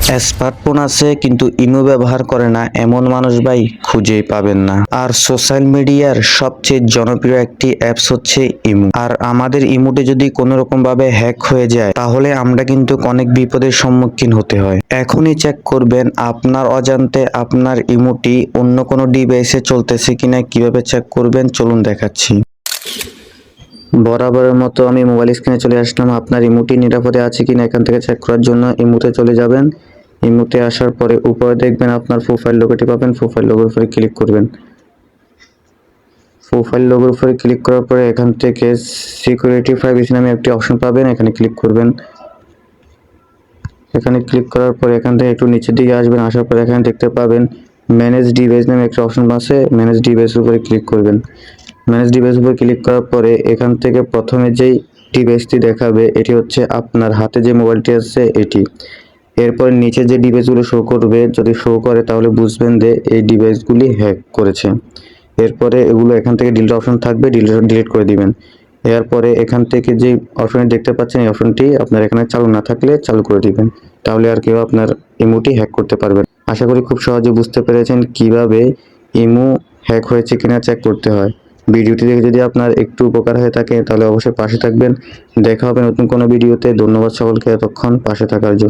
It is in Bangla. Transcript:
স্মার্টফোন আছে কিন্তু ইমো ব্যবহার করে না এমন মানুষ ভাই খুঁজেই পাবেন না। আর সোশ্যাল মিডিয়ার সবচেয়ে জনপ্রিয় একটি অ্যাপস হচ্ছে ইমো। আর আমাদের ইমোতে যদি কোনো রকম ভাবে হ্যাক হয়ে যায় তাহলে আমরা কিন্তু অনেক বিপদের সম্মুখীন হতে হয়। এখনই চেক করবেন আপনার অজান্তে আপনার ইমোটি অন্য কোনো ডিভাইসে চলতেছে কিনা। কিভাবে চেক করবেন চলুন দেখাচ্ছি। বরাবরের মতো আমি মোবাইল স্ক্রিনে চলে আসলাম। আপনার ইমোটি নিরাপদে আছে কিনা এখান থেকে চেক করার জন্য ইমোতে চলে যাবেন। ইমোতে আসার পরে উপরে দেখবেন আপনার প্রোফাইল লোগোটি পাবেন। প্রোফাইল লোগোর উপরে ক্লিক করবেন। প্রোফাইল লোগোর উপরে ক্লিক করার পরে এখান থেকে সিকিউরিটি প্রাইভেসি নামে একটি অপশন পাবেন, এখানে ক্লিক করবেন। এখানে ক্লিক করার পরে এখান থেকে একটু নিচের দিকে আসবেন। আসার পরে এখানে দেখতে পাবেন ম্যানেজ ডিভাইস নামে একটা অপশন আছে, ম্যানেজ ডিভাইসের উপরে ক্লিক করবেন। ম্যানেজ ডিভাইসের উপরে ক্লিক করার পরে এখান থেকে প্রথমে যেই ডিভাইসটি দেখাবে এটি হচ্ছে আপনার হাতে যে মোবাইলটি আছে এটি। এরপর নিচে যে ডিভাইসগুলো শো করবে, যদি শো করে তাহলে বুঝবেন যে এই ডিভাইসগুলি হ্যাক করেছে। এরপরে এগুলো এখান থেকে ডিলিট অপশন থাকবে, ডিলিট করে দিবেন। এরপরে এখান থেকে যে অপশনটি দেখতে পাচ্ছেন এই অপশনটি আপনার এখানে চালু না থাকলে চালু করে দিবেন, তাহলে আর কেউ আপনার ইমোটি হ্যাক করতে পারবে না। আশা করি খুব সহজে বুঝতে পেরেছেন কিভাবে ইমো হ্যাক হয়েছে কিনা চেক করতে হয়। ভিডিওটি দেখে যদি আপনার একটু উপকার হয়ে থাকে তাহলে অবশ্যই পাশে থাকবেন। দেখা হবে নতুন কোনো ভিডিওতে। ধন্যবাদ সকলকে এতক্ষণ পাশে থাকার জন্য।